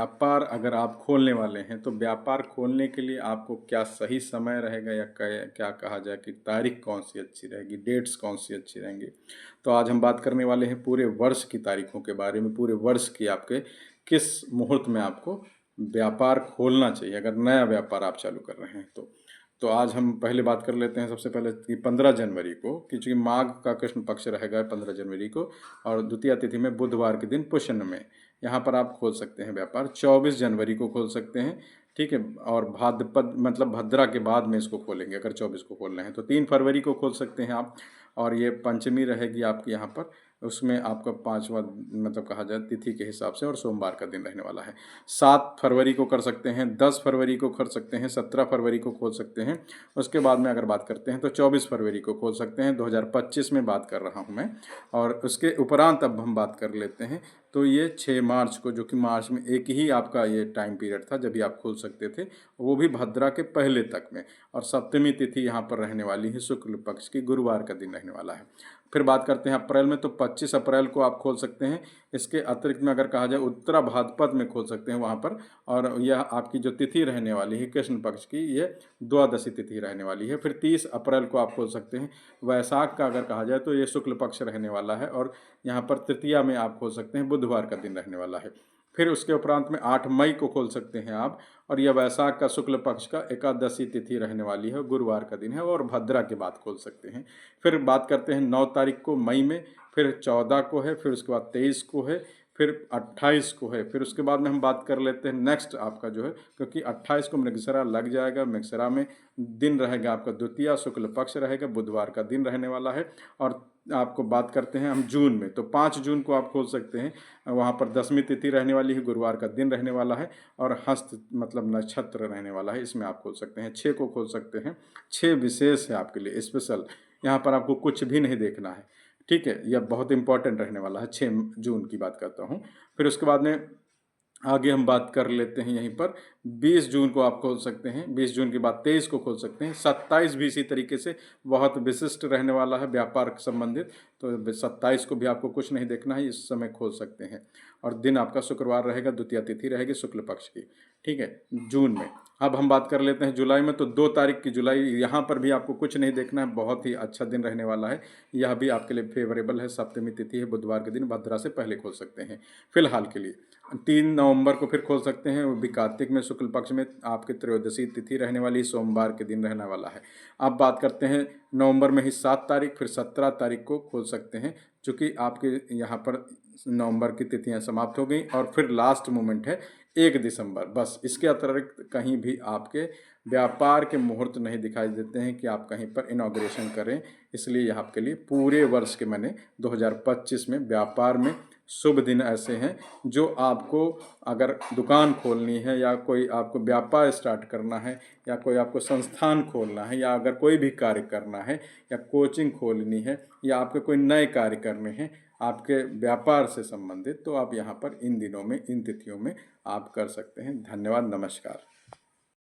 व्यापार अगर आप खोलने वाले हैं तो व्यापार खोलने के लिए आपको क्या सही समय रहेगा या क्या कहा जाए कि तारीख कौन सी अच्छी रहेगी, डेट्स कौन सी अच्छी रहेंगी। तो आज हम बात करने वाले हैं पूरे वर्ष की तारीखों के बारे में, पूरे वर्ष की आपके किस मुहूर्त में आपको व्यापार खोलना चाहिए अगर नया व्यापार आप चालू कर रहे हैं तो आज हम पहले बात कर लेते हैं सबसे पहले कि 15 जनवरी को, क्योंकि माघ का कृष्ण पक्ष रहेगा 15 जनवरी को और द्वितीया तिथि में बुधवार के दिन पुष्य में यहाँ पर आप खोल सकते हैं व्यापार। 24 जनवरी को खोल सकते हैं, ठीक है, और भाद्रपद मतलब भद्रा के बाद में इसको खोलेंगे अगर 24 को खोलना है तो 3 फरवरी को खोल सकते हैं आप। और ये पंचमी रहेगी आपकी यहाँ पर, उसमें आपका 5वां मतलब कहा जाए तिथि के हिसाब से और सोमवार का दिन रहने वाला है। 7 फरवरी को कर सकते हैं, 10 फरवरी को कर सकते हैं, 17 फरवरी को खोल सकते हैं। उसके बाद में अगर बात करते हैं तो 24 फरवरी को खोल सकते हैं, 2025 में बात कर रहा हूँ मैं। और उसके उपरांत अब हम बात कर लेते हैं तो ये 6 मार्च को, जो कि मार्च में एक ही आपका ये टाइम पीरियड था जब भी आप खोल सकते थे, वो भी भद्रा के पहले तक में। और सप्तमी तिथि यहाँ पर रहने वाली है, शुक्ल पक्ष की गुरुवार का दिन रहने वाला है। फिर बात करते हैं अप्रैल में, तो 25 अप्रैल को आप खोल सकते हैं। इसके अतिरिक्त में अगर कहा जाए उत्तरा भाद्रपद में खोल सकते हैं वहाँ पर। और यह आपकी जो तिथि रहने वाली है कृष्ण पक्ष की, ये द्वादशी तिथि रहने वाली है। फिर 30 अप्रैल को आप खोल सकते हैं। वैशाख का अगर कहा जाए तो ये शुक्ल पक्ष रहने वाला है और यहाँ पर तृतीया में आप खोल सकते हैं, बुधवार का दिन रहने वाला है। फिर उसके उपरांत में 8 मई को खोल सकते हैं आप, और यह वैशाख का शुक्ल पक्ष का एकादशी तिथि रहने वाली है, गुरुवार का दिन है और भद्रा के बाद खोल सकते हैं। फिर बात करते हैं 9 तारीख को मई में, फिर 14 को है, फिर उसके बाद 23 को है, फिर 28 को है। फिर उसके बाद में हम बात कर लेते हैं नेक्स्ट आपका जो है, क्योंकि 28 को मृगशिरा लग जाएगा। मृगशिरा में दिन रहेगा आपका द्वितीया, शुक्ल पक्ष रहेगा, बुधवार का दिन रहने वाला है। और आपको बात करते हैं हम जून में, तो 5 जून को आप खोल सकते हैं। वहाँ पर दसवीं तिथि रहने वाली है, गुरुवार का दिन रहने वाला है और हस्त मतलब नक्षत्र रहने वाला है, इसमें आप खोल सकते हैं। 6 को खोल सकते हैं। 6 विशेष है आपके लिए स्पेशल, यहाँ पर आपको कुछ भी नहीं देखना है, ठीक है। यह बहुत इंपॉर्टेंट रहने वाला है। 6 जून की बात करता हूँ। फिर उसके बाद में आगे हम बात कर लेते हैं यहीं पर 20 जून को आप खोल सकते हैं। 20 जून के बाद 23 को खोल सकते हैं। 27 भी इसी तरीके से बहुत विशिष्ट रहने वाला है व्यापार संबंधित, तो 27 को भी आपको कुछ नहीं देखना है, इस समय खोल सकते हैं। और दिन आपका शुक्रवार रहेगा, द्वितीया तिथि रहेगी शुक्ल पक्ष की, ठीक है, जून में। अब हम बात कर लेते हैं जुलाई में, तो 2 तारीख की जुलाई, यहाँ पर भी आपको कुछ नहीं देखना है, बहुत ही अच्छा दिन रहने वाला है। यह भी आपके लिए फेवरेबल है, सप्तमी तिथि है, बुधवार के दिन, भद्रा से पहले खोल सकते हैं फिलहाल के लिए। 3 नवंबर को फिर खोल सकते हैं, वो भी कार्तिक में शुक्ल पक्ष में आपके त्रयोदशी तिथि रहने वाली, सोमवार के दिन रहने वाला है। अब बात करते हैं नवंबर में ही 7 तारीख, फिर 17 तारीख को खोल सकते हैं, चूँकि आपके यहाँ पर नवंबर की तिथियाँ समाप्त हो गई। और फिर लास्ट मोमेंट है 1 दिसंबर, बस इसके अतिरिक्त कहीं भी आपके व्यापार के मुहूर्त नहीं दिखाई देते हैं कि आप कहीं पर इनॉग्रेशन करें। इसलिए यह आपके लिए पूरे वर्ष के मैंने 2025 में व्यापार में शुभ दिन ऐसे हैं जो आपको अगर दुकान खोलनी है या कोई आपको व्यापार स्टार्ट करना है या कोई आपको संस्थान खोलना है या अगर कोई भी कार्य करना है या कोचिंग खोलनी है या आपके कोई नए कार्य करने हैं आपके व्यापार से संबंधित, तो आप यहाँ पर इन दिनों में इन तिथियों में आप कर सकते हैं। धन्यवाद, नमस्कार।